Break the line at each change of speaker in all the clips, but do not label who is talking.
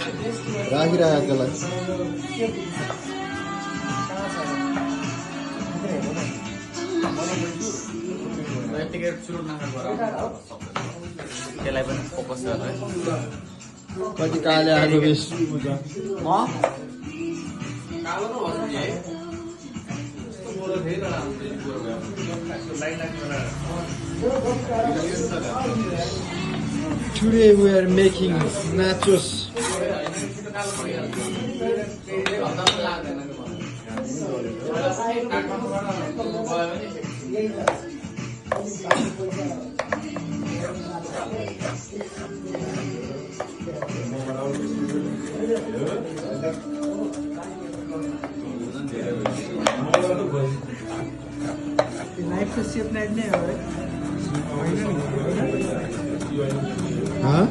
राखिरहेको त्यसलाई
त्यसलाई पनि फोकस गरेर
कति काले आएको base Today we are making nachos.
Knife to shape knife नहीं है
हाँ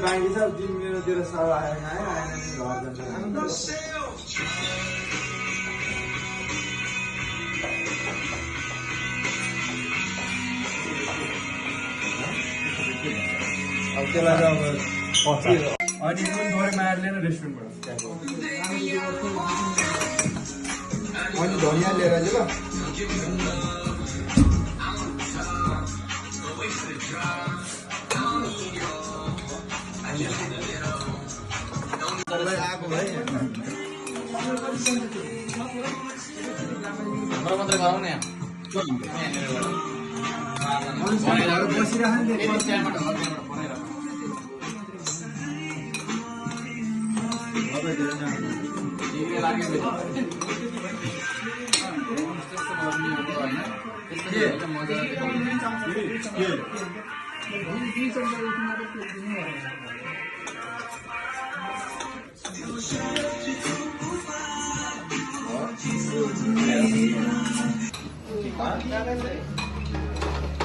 बाँकी छ दिन मेरोतिर सब आएन आएन नि घर अब त्यसलाई चाहिँ अब अनि पनि थोरै मार लिएन रेस्टुरेन्टबाट
अनि धनिया लिएर चाहिँ ल आएको भाइ
मात्रै गरौँ न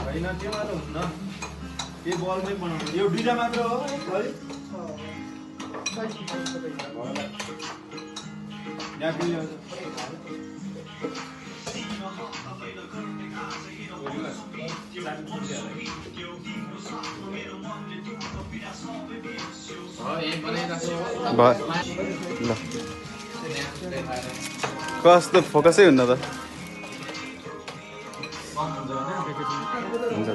होइन त्यो मात्र हुन्न त्यो बल चाहिँ बनाउनु यो दुईटा मात्र हो है
ल कस्तो फोकसै हुन्न त हुन्छ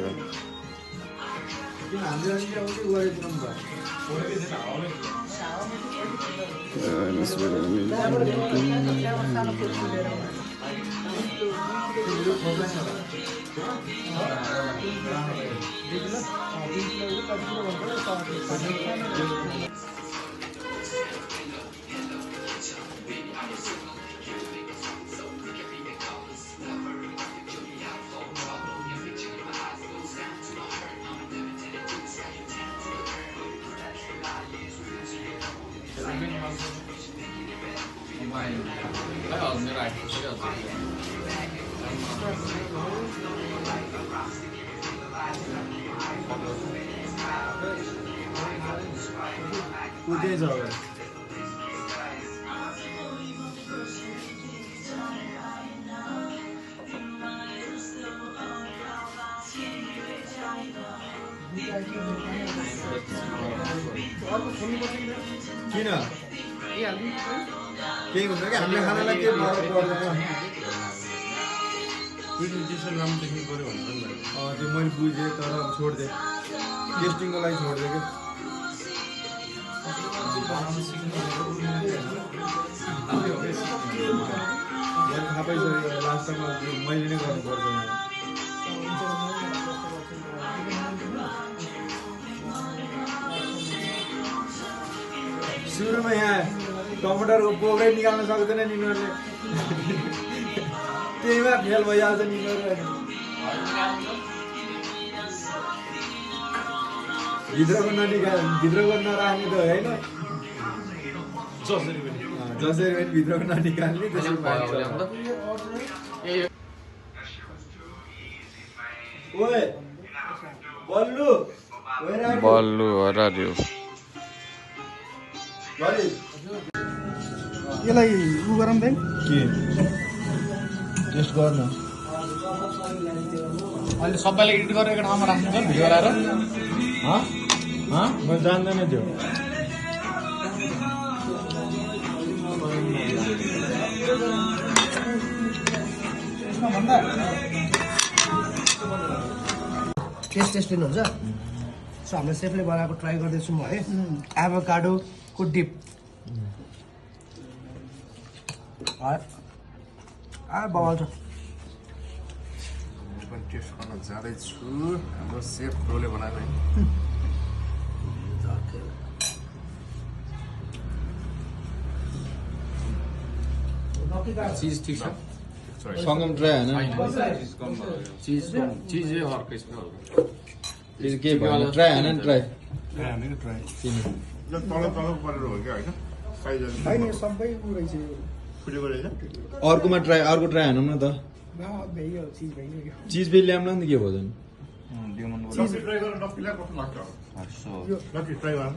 कुदै छ किन केही हुन्छ कि हामीले खानालाई केही फरक पर्दैन त्यो मैले बुझेँ तर अब छोडिदिएँ टेस्टिङको लागि छोडिदिएँ क्या थाहा पाइसक्यो लास्टमा मैले नै गर्नु पर्दैन सुरुमा यहाँ टमाटरको पोखरै निकाल्न सक्दैन नि यिनीहरूले त्यहीमा फेल भइहाल्छ नि यिनीहरू भित्रको नराख्ने त होइन जसरी पनि भित्रको ननिकाल्ने त्यसरी ओए बल्लु where are you?
बल्लु हरायो
ललित
यसलाई उ गरौँ दाइ
के टेस्ट गर्न
अहिले सबैले एडिट गरेर एउटा ठाउँमा राख्नु छ भिडियो बनाएर
म जान्दैन त्यो
टेस्ट लिनुहुन्छ सो हाम्रो सेफले बनाएको ट्राई गर्दैछु म है एभोकाडोको डिप बवाल छ
म पनि टेस्ट गर्न जाँदैछु हाम्रो सेफ प्रोले बनाएको
चिज ठिक छ
सङ्गम ट्राई होइन
चिज चिजै अर्कै छ
त्यो के भयो ट्राई होइन ट्राई
यो तल परेर हो क्या होइन साइज
होइन सबै रहेछ
फुटेको रहेछ
अर्कोमा ट्राई अर्को ट्राई हानौँ न त
भइगयो चिज भइगयो
चिज बेल ल्याउन नि के भयो
लक्की ट्राई गर लक्कीलाई कस्तो लाग्छ लक्की ट्राई गर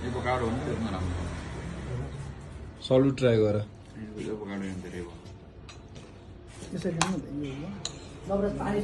एभोकाडो हो नि त्यसमा राम्रो
सलु ट्राई गर
एभोकाडो धेरै भयो
त्यसरी नभए पानी